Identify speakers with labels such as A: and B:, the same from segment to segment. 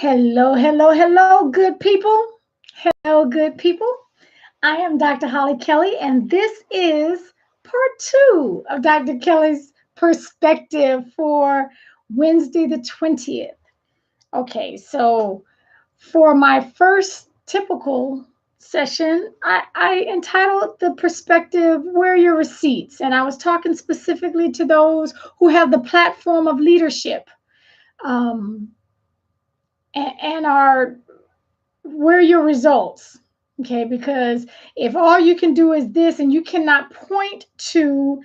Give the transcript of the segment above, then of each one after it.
A: Hello, hello, hello, good people. Hello, good people. I am Dr. Hollie Kelly, and this is part two of Dr. Kelly's perspective for Wednesday the 20th. Okay, so for my first typical session, I entitled the perspective, Where Are Your Receipts? And I was talking specifically to those who have the platform of leadership um, and are where are your results? Okay, because if all you can do is this and you cannot point to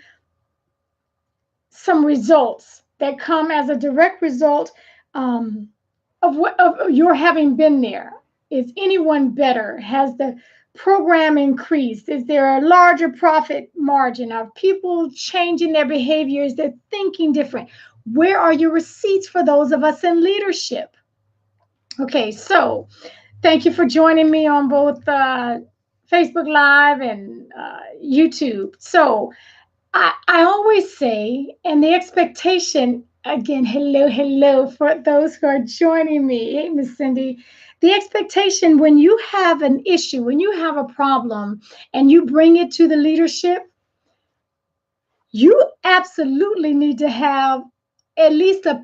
A: some results that come as a direct result um, of your having been there, is anyone better? Has the program increased? Is there a larger profit margin? Are people changing their behaviors? They're thinking different. Where are your receipts for those of us in leadership? Okay, so thank you for joining me on both Facebook Live and YouTube. So I always say, and the expectation, again, hello, hello, for those who are joining me. Hey, Miss Cindy. The expectation when you have an issue, when you have a problem, and you bring it to the leadership, you absolutely need to have at least a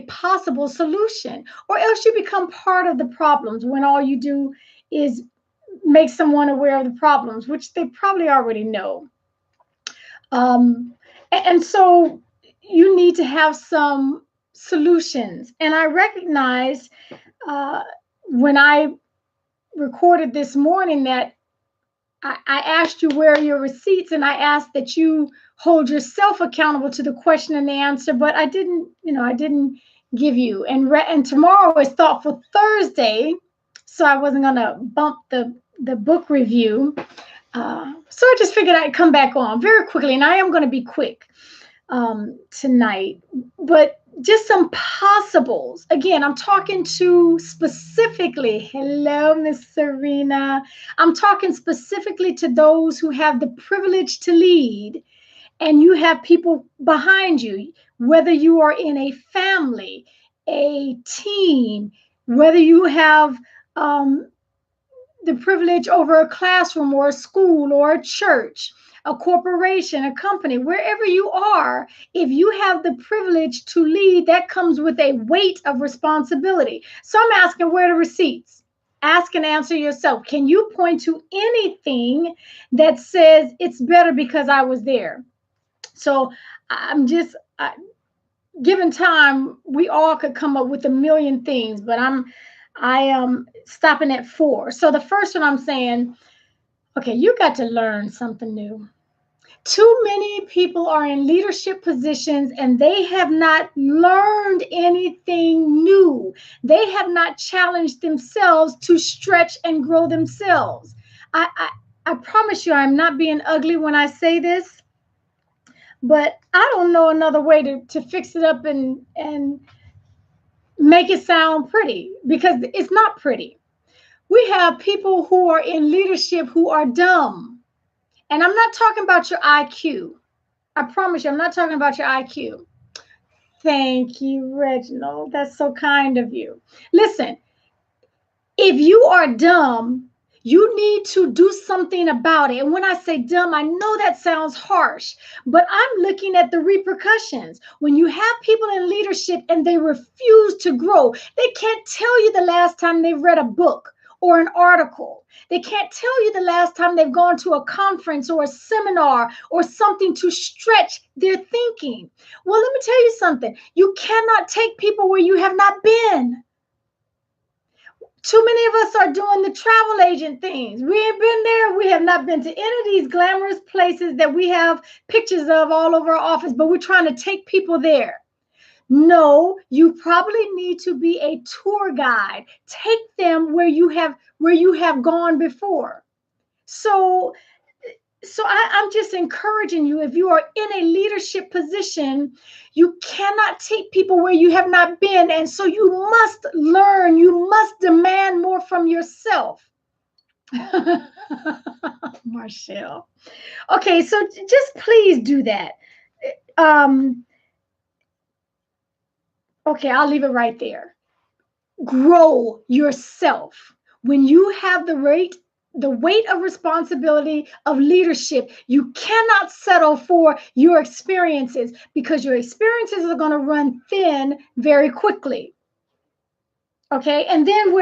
A: possible solution, or else you become part of the problems when all you do is make someone aware of the problems, which they probably already know. And so you need to have some solutions. And I recognize uh, when I recorded this morning that I asked you where are your receipts, and I asked that you hold yourself accountable to the question and the answer, but I didn't give you. And tomorrow is Thoughtful Thursday, so I wasn't gonna bump the book review. So I just figured I'd come back on very quickly, and I am going to be quick tonight, but just some possibles. Again, I'm talking to specifically, hello, Miss Serena. I'm talking specifically to those who have the privilege to lead, and you have people behind you, whether you are in a family, a team, whether you have the privilege over a classroom or a school or a church, a corporation, a company, wherever you are, if you have the privilege to lead, that comes with a weight of responsibility. So I'm asking, where are the receipts? Ask and answer yourself. Can you point to anything that says it's better because I was there? So I'm just, given time, we all could come up with a million things, but I am stopping at four. So the first one I'm saying, okay, you got to learn something new. Too many people are in leadership positions and they have not learned anything new. They have not challenged themselves to stretch and grow themselves. I promise you, I'm not being ugly when I say this, but I don't know another way to fix it up and make it sound pretty, because it's not pretty. We have people who are in leadership who are dumb. And I'm not talking about your IQ. I promise you, I'm not talking about your IQ. Thank you, Reginald. That's so kind of you. Listen, if you are dumb, you need to do something about it. And when I say dumb, I know that sounds harsh, but I'm looking at the repercussions. When you have people in leadership and they refuse to grow, they can't tell you the last time they read a book or an article. They can't tell you the last time they've gone to a conference or a seminar or something to stretch their thinking. Well, let me tell you something. You cannot take people where you have not been. Too many of us are doing the travel agent things. We ain't been there. We have not been to any of these glamorous places that we have pictures of all over our office, but we're trying to take people there. No, you probably need to be a tour guide. Take them where you have gone before. So I'm just encouraging you, if you are in a leadership position, you cannot take people where you have not been. And so you must learn, you must demand more from yourself. Marshall. Okay, so just please do that. Okay, I'll leave it right there. grow yourself, when you have the weight of responsibility of leadership, you cannot settle for your experiences, because your experiences are going to run thin very quickly. Okay, and then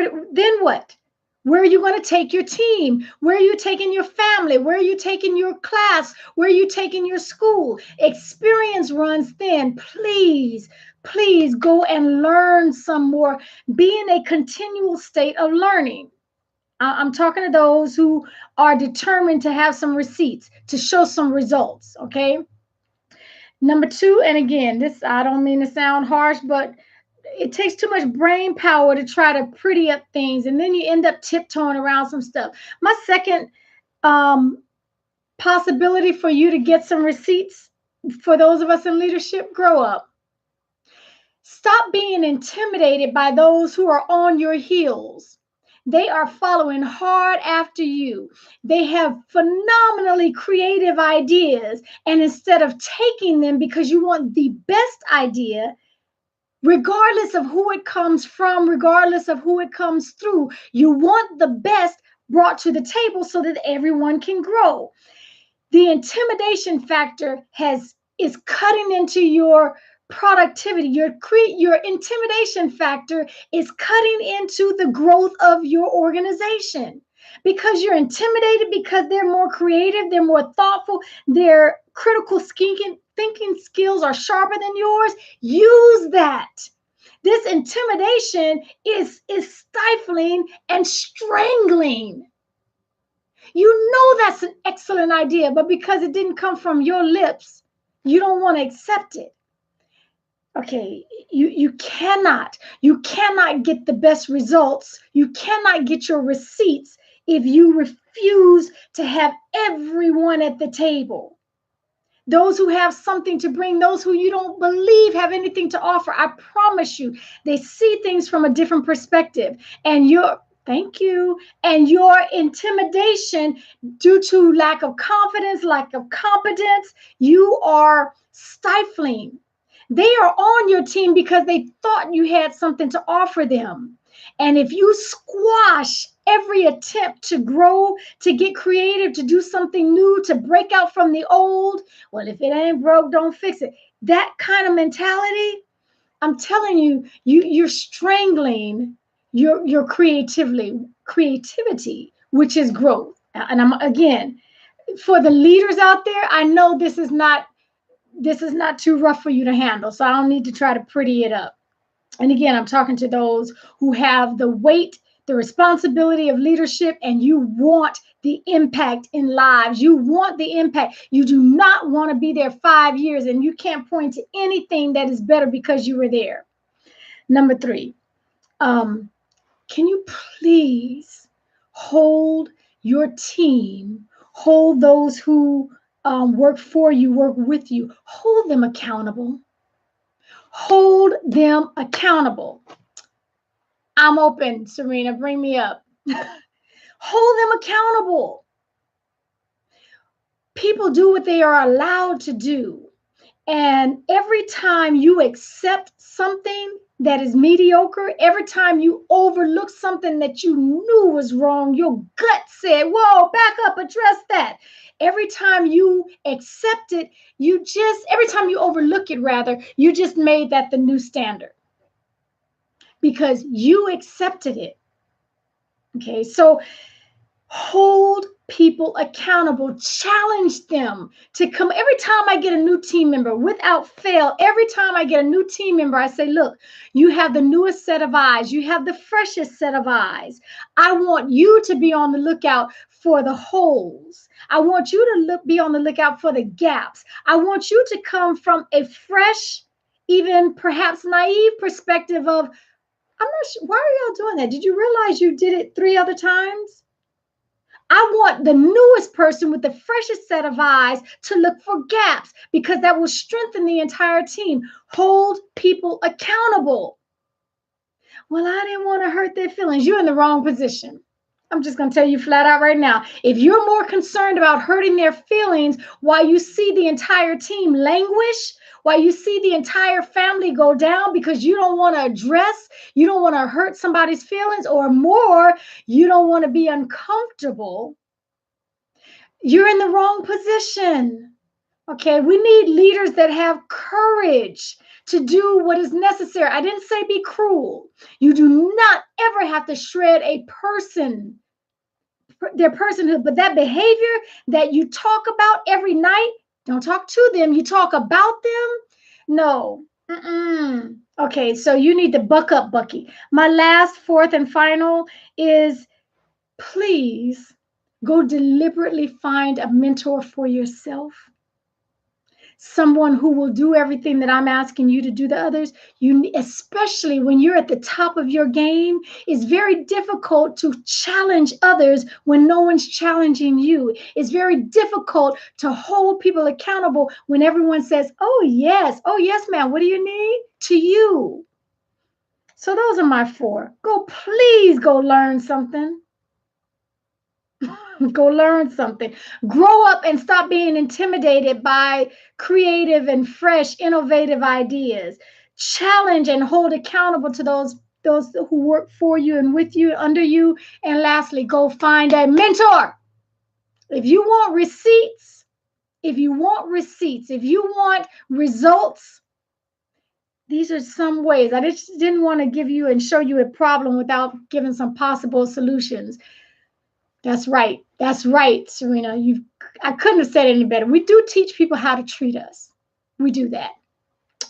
A: what? Where are you going to take your team? Where are you taking your family? Where are you taking your class? Where are you taking your school? Experience runs thin. Please, please go and learn some more. Be in a continual state of learning. I'm talking to those who are determined to have some receipts, to show some results, okay? Number two, and again, this, I don't mean to sound harsh, but it takes too much brain power to try to pretty up things, and then you end up tiptoeing around some stuff. My second possibility for you to get some receipts, for those of us in leadership, grow up. Stop being intimidated by those who are on your heels. They are following hard after you. They have phenomenally creative ideas, and instead of taking them because you want the best idea, regardless of who it comes from, regardless of who it comes through, you want the best brought to the table so that everyone can grow. The intimidation factor is cutting into your productivity. Your intimidation factor is cutting into the growth of your organization, because you're intimidated, because they're more creative, they're more thoughtful, their critical thinking skills are sharper than yours. Use that. This intimidation is stifling and strangling. You know that's an excellent idea, but because it didn't come from your lips, you don't want to accept it. Okay, you cannot get the best results. You cannot get your receipts if you refuse to have everyone at the table. Those who have something to bring, those who you don't believe have anything to offer, I promise you, they see things from a different perspective. And thank you. And your intimidation, due to lack of confidence, lack of competence, you are stifling. They are on your team because they thought you had something to offer them. And if you squash every attempt to grow, to get creative, to do something new, to break out from the old, well, if it ain't broke, don't fix it. That kind of mentality, I'm telling you, you're strangling your creativity, which is growth. And I'm, again, for the leaders out there, I know this is not too rough for you to handle, so I don't need to try to pretty it up. And again, I'm talking to those who have the weight, the responsibility of leadership, and you want the impact in lives. You want the impact. You do not want to be there 5 years and you can't point to anything that is better because you were there. Number three, can you please hold your team, hold those who work for you, work with you, hold them accountable. Hold them accountable. I'm open, Serena, bring me up. Hold them accountable. People do what they are allowed to do. And every time you accept something that is mediocre, every time you overlook something that you knew was wrong, your gut said, whoa, back up, address that. Every time you accept it, every time you overlook it, rather, you just made that the new standard because you accepted it. Okay, so hold people accountable, challenge them to come. Every time I get a new team member, without fail, every time I get a new team member, I say, look, you have the newest set of eyes. You have the freshest set of eyes. I want you to be on the lookout for the holes. I want you to be on the lookout for the gaps. I want you to come from a fresh, even perhaps naive perspective of, I'm not sure, why are y'all doing that? Did you realize you did it 3 other times? I want the newest person with the freshest set of eyes to look for gaps, because that will strengthen the entire team. Hold people accountable. Well, I didn't want to hurt their feelings. You're in the wrong position. I'm just going to tell you flat out right now. If you're more concerned about hurting their feelings while you see the entire team languish, while you see the entire family go down because you don't want to address, you don't want to hurt somebody's feelings, or more, you don't want to be uncomfortable, you're in the wrong position. Okay, we need leaders that have courage to do what is necessary. I didn't say be cruel. You do not ever have to shred a person, their personhood, but that behavior that you talk about every night, don't talk to them, you talk about them. No. Mm-mm. Okay, so you need to buck up, Bucky. My last, fourth, and final is please go deliberately find a mentor for yourself. Someone who will do everything that I'm asking you to do to others. You, especially when you're at the top of your game, it's very difficult to challenge others when no one's challenging you. It's very difficult to hold people accountable when everyone says, oh yes, ma'am, what do you need? To you. So those are my four. Please go learn something. Go learn something. Grow up and stop being intimidated by creative and fresh, innovative ideas. Challenge and hold accountable to those who work for you and with you, under you. And lastly, go find a mentor. If you want receipts, if you want results, these are some ways. I just didn't want to give you and show you a problem without giving some possible solutions. That's right. That's right, Serena. I couldn't have said it any better. We do teach people how to treat us. We do that.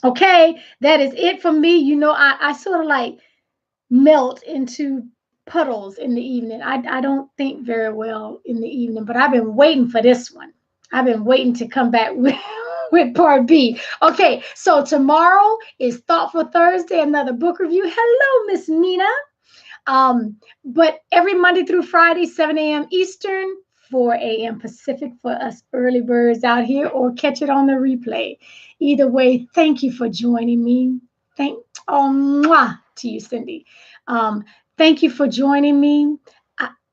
A: Okay, that is it for me. You know, I sort of like melt into puddles in the evening. I don't think very well in the evening, but I've been waiting for this one. I've been waiting to come back with part B. Okay, so tomorrow is Thoughtful Thursday, another book review. Hello, Miss Nina. But every Monday through Friday, 7 a.m. Eastern, 4 a.m. Pacific for us early birds out here, or catch it on the replay. Either way, thank you for joining me. Mwah to you, Cindy. Thank you for joining me.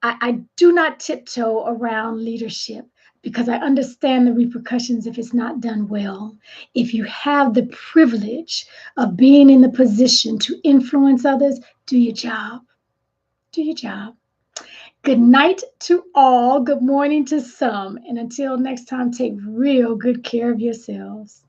A: I do not tiptoe around leadership because I understand the repercussions if it's not done well. If you have the privilege of being in the position to influence others, do your job. Do your job. Good night to all. Good morning to some. And until next time, take real good care of yourselves.